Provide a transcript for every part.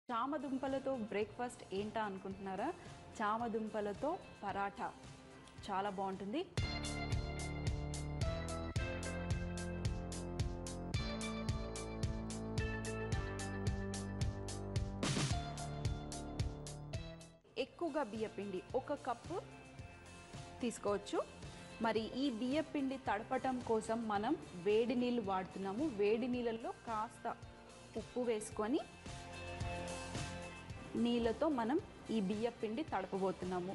చామదుంపలతో breakfast ఏంటా అనుకుంటున్నారా? చామదుంపలతో పరాఠా చాలా బాగుంటుంది. ఎక్కువగా బియ్యపిండి 1 కప్పు తీసుకోవచ్చు. మరి ఈ బియ్యపిండి తడపటం కోసం మనం వేడి నీళ్ళు వాడుతున్నాము. వేడి నీళ్ళల్లో కాస్త ఉప్పు వేసుకొని నీళ్ళతో మనం ఈ బియ్యపిండి తడపబోతున్నాము.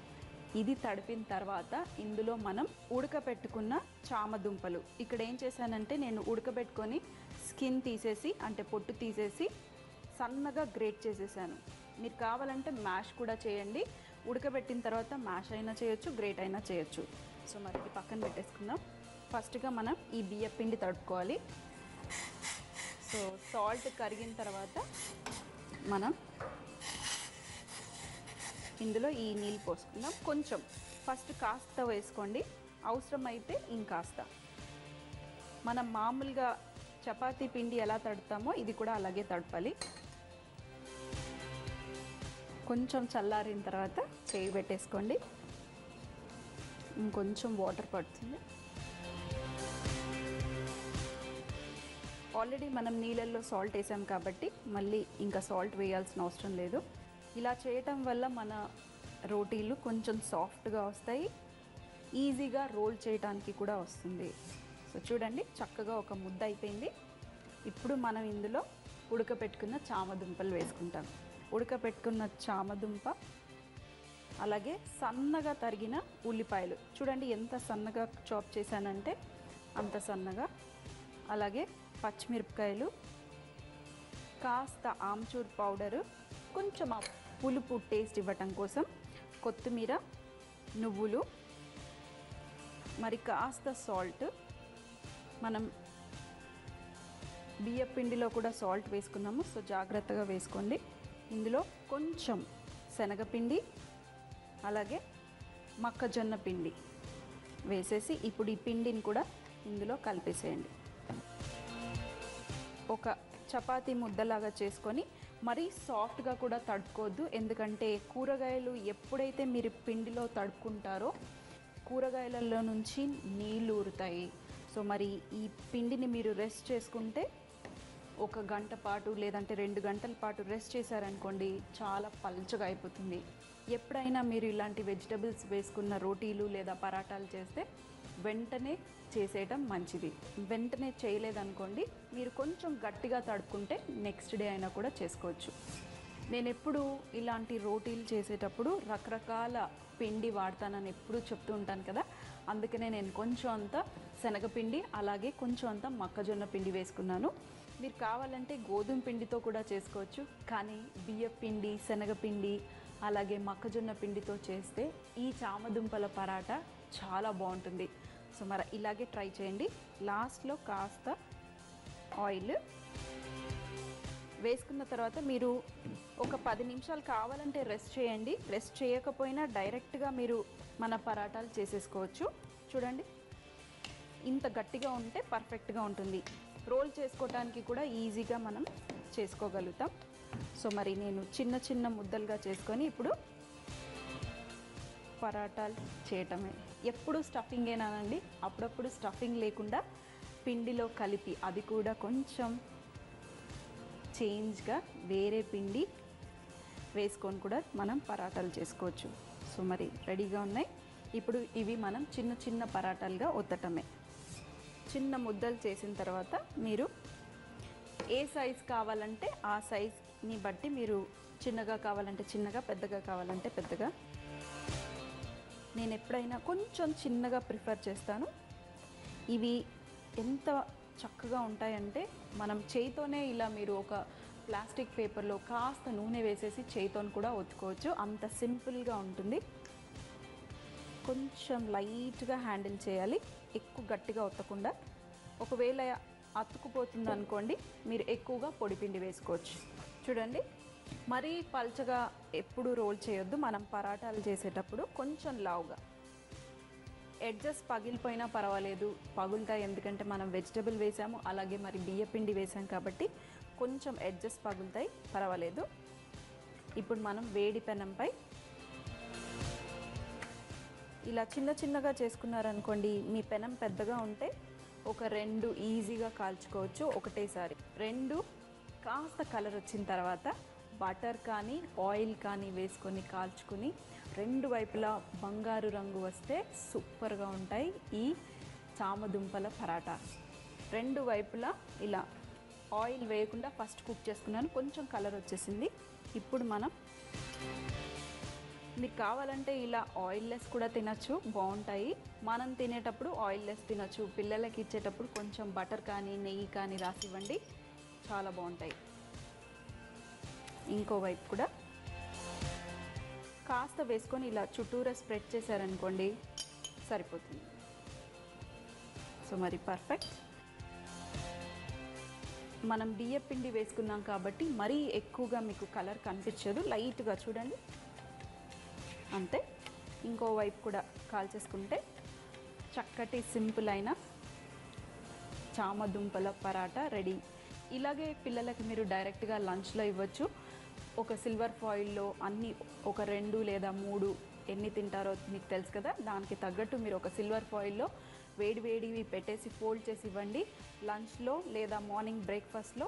ఇది తడిపిన తర్వాత ఇందులో మనం ఉడకబెట్టుకున్న చామదుంపలు, ఇక్కడ ఏం చేశానంటే నేను ఉడకబెట్టుకొని స్కిన్ తీసేసి అంటే పొట్టు తీసేసి సన్నగా గ్రేట్ చేసేసాను. మీరు కావాలంటే మ్యాష్ కూడా చేయండి. ఉడకబెట్టిన తర్వాత మ్యాష్ అయినా చేయొచ్చు, గ్రేట్ అయినా చేయొచ్చు. సో మరి ఇది పక్కన పెట్టేసుకుందాం. ఫస్ట్గా మనం ఈ బియ్యపిండి తడుపుకోవాలి. సో సాల్ట్ కరిగిన తర్వాత మనం ఇందులో ఈ నీళ్ళు పోసుకుందాం. కొంచెం ఫస్ట్ కాస్త వేసుకోండి, అవసరమైతే ఇంకాస్త. మనం మామూలుగా చపాతీ పిండి ఎలా తడుపుతామో ఇది కూడా అలాగే తడపాలి. కొంచెం చల్లారిన తర్వాత చేయి పెట్టేసుకోండి. ఇంకొంచెం వాటర్ పడుతుంది. ఆల్రెడీ మనం నీళ్ళల్లో సాల్ట్ వేసాం కాబట్టి మళ్ళీ ఇంకా సాల్ట్ వేయాల్సిన అవసరం లేదు. ఇలా చేయటం వల్ల మన రోటీలు కొంచెం సాఫ్ట్గా వస్తాయి, ఈజీగా రోల్ చేయడానికి కూడా వస్తుంది. సో చూడండి, చక్కగా ఒక ముద్ద అయిపోయింది. ఇప్పుడు మనం ఇందులో ఉడకపెట్టుకున్న చామదుంపలు వేసుకుంటాం. ఉడకపెట్టుకున్న చామదుంప, అలాగే సన్నగా తరిగిన ఉల్లిపాయలు, చూడండి ఎంత సన్నగా చాప్ చేశానంటే అంత సన్నగా, అలాగే పచ్చిమిరపకాయలు, కాస్త ఆమ్చూర్ పౌడరు, కొంచెం పులుపు టేస్ట్ ఇవ్వటం కోసం కొత్తిమీర, నువ్వులు, మరి కాస్త సాల్ట్. మనం బియ్యపిండిలో కూడా సాల్ట్ వేసుకున్నాము, సో జాగ్రత్తగా వేసుకోండి. ఇందులో కొంచెం శనగపిండి, అలాగే మొక్కజొన్న పిండి వేసేసి ఇప్పుడు ఈ పిండిని కూడా ఇందులో కలిపేసేయండి. ఒక చపాతీ ముద్దలాగా చేసుకొని మరీ సాఫ్ట్గా కూడా తడుపుకోవద్దు, ఎందుకంటే కూరగాయలు ఎప్పుడైతే మీరు పిండిలో తడుపుకుంటారో కూరగాయలలో నుంచి నీళ్ళు ఊరుతాయి. సో మరి ఈ పిండిని మీరు రెస్ట్ చేసుకుంటే 1 గంట పాటు లేదంటే 2 గంటల పాటు రెస్ట్ చేశారనుకోండి చాలా పల్చగా అయిపోతుంది. ఎప్పుడైనా మీరు ఇలాంటి వెజిటబుల్స్ వేసుకున్న రోటీలు లేదా పరాటాలు చేస్తే వెంటనే చేసేయటం మంచిది. వెంటనే చేయలేదనుకోండి, మీరు కొంచెం గట్టిగా తడుపుకుంటే నెక్స్ట్ డే అయినా కూడా చేసుకోవచ్చు. నేను ఎప్పుడు ఇలాంటి రోటీలు చేసేటప్పుడు రకరకాల పిండి వాడతానని ఎప్పుడూ చెప్తూ ఉంటాను కదా, అందుకనే నేను కొంచెం అంత శనగపిండి అలాగే కొంచెం అంత మొక్కజొన్న పిండి వేసుకున్నాను. మీరు కావాలంటే గోధుమ పిండితో కూడా చేసుకోవచ్చు, కానీ బియ్యపిండి, శనగపిండి అలాగే మొక్కజొన్న పిండితో చేస్తే ఈ చామదుంపల పరాటా చాలా బాగుంటుంది. సో మరి ఇలాగే ట్రై చేయండి. లాస్ట్లో కాస్త ఆయిల్ వేసుకున్న తర్వాత మీరు ఒక 10 నిమిషాలు కావాలంటే రెస్ట్ చేయండి. రెస్ట్ చేయకపోయినా డైరెక్ట్గా మీరు మన పరాటాలు చేసేసుకోవచ్చు. చూడండి, ఇంత గట్టిగా ఉంటే పర్ఫెక్ట్గా ఉంటుంది. రోల్ చేసుకోవటానికి కూడా ఈజీగా మనం చేసుకోగలుగుతాం. సో మరి నేను చిన్న చిన్న ముద్దలుగా చేసుకొని ఇప్పుడు పరాటాలు చేయటమే. ఎప్పుడు స్టఫింగేనానండి, అప్పుడప్పుడు స్టఫింగ్ లేకుండా పిండిలో కలిపి, అది కూడా కొంచెం చేంజ్గా వేరే పిండి వేసుకొని కూడా మనం పరాటాలు చేసుకోవచ్చు. సో మరి రెడీగా ఉన్నాయి. ఇప్పుడు ఇవి మనం చిన్న చిన్న పరాటాలుగా ఒత్తటమే. చిన్న ముద్దలు చేసిన తర్వాత మీరు ఏ సైజ్ కావాలంటే ఆ సైజ్ని బట్టి మీరు చిన్నగా కావాలంటే చిన్నగా, పెద్దగా కావాలంటే పెద్దగా. నేను ఎప్పుడైనా కొంచెం చిన్నగా ప్రిఫర్ చేస్తాను. ఇవి ఎంత చక్కగా ఉంటాయంటే మనం చేయితోనే ఇలా మీరు ఒక ప్లాస్టిక్ పేపర్లో కాస్త నూనె వేసేసి చేయితో కూడా ఒత్తుకోవచ్చు, అంత సింపుల్గా ఉంటుంది. కొంచెం లైట్గా హ్యాండిల్ చేయాలి, ఎక్కువ గట్టిగా ఒత్తకుండా. ఒకవేళ అతుకుపోతుంది అనుకోండి, మీరు ఎక్కువగా పొడిపిండి వేసుకోవచ్చు. చూడండి, మరీ పల్చగా ఎప్పుడు రోల్ చేయొద్దు. మనం పరాటాలు చేసేటప్పుడు కొంచెం లావుగా, ఎడ్జెస్ పగిలిపోయినా పర్వాలేదు, పగులుతాయి, ఎందుకంటే మనం వెజిటబుల్ వేసాము అలాగే మరి బియ్యపిండి వేసాం కాబట్టి కొంచెం ఎడ్జెస్ పగులుతాయి, పర్వాలేదు. ఇప్పుడు మనం వేడి పెనంపై ఇలా చిన్న చిన్నగా చేసుకున్నారనుకోండి, మీ పెనం పెద్దగా ఉంటే ఒక 2 ఈజీగా కాల్చుకోవచ్చు ఒకటేసారి. 2 కాస్త కలర్ వచ్చిన తర్వాత బటర్ కానీ ఆయిల్ కానీ వేసుకొని కాల్చుకుని 2 వైపులా బంగారు రంగు వస్తే సూపర్గా ఉంటాయి ఈ చామదుంపల పరాటా. 2 వైపులా ఇలా ఆయిల్ వేయకుండా ఫస్ట్ కుక్ చేసుకున్నాను, కొంచెం కలర్ వచ్చేసింది. ఇప్పుడు మీకు కావాలంటే ఇలా ఆయిల్లెస్ కూడా తినచ్చు, బాగుంటాయి. మనం తినేటప్పుడు ఆయిల్లెస్ తినచ్చు, పిల్లలకి ఇచ్చేటప్పుడు కొంచెం బటర్ కానీ నెయ్యి కానీ రాసివ్వండి, చాలా బాగుంటాయి. ఇంకో వైపు కూడా కాస్త వేసుకొని ఇలా చుట్టూరా స్ప్రెడ్ చేశారనుకోండి సరిపోతుంది. సో మరి పర్ఫెక్ట్. మనం బియ్యం పిండి వేసుకున్నాం కాబట్టి మరీ ఎక్కువగా మీకు కలర్ కనిపించదు, లైట్గా చూడండి అంతే. ఇంకో వైపు కూడా కాల్చేసుకుంటే చక్కటి సింపుల్ అయిన చామదుంపల పరాటా రెడీ. ఇలాగే పిల్లలకి మీరు డైరెక్ట్గా లంచ్లో ఇవ్వచ్చు. ఒక సిల్వర్ ఫాయిల్లో అన్నీ ఒక 2 లేదా 3 ఎన్ని తింటారో మీకు తెలుసు కదా, దానికి తగ్గట్టు మీరు ఒక సిల్వర్ ఫాయిల్లో వేడివేడివి పెట్టేసి ఫోల్డ్ చేసి ఇవ్వండి. లంచ్లో లేదా మార్నింగ్ బ్రేక్ఫాస్ట్లో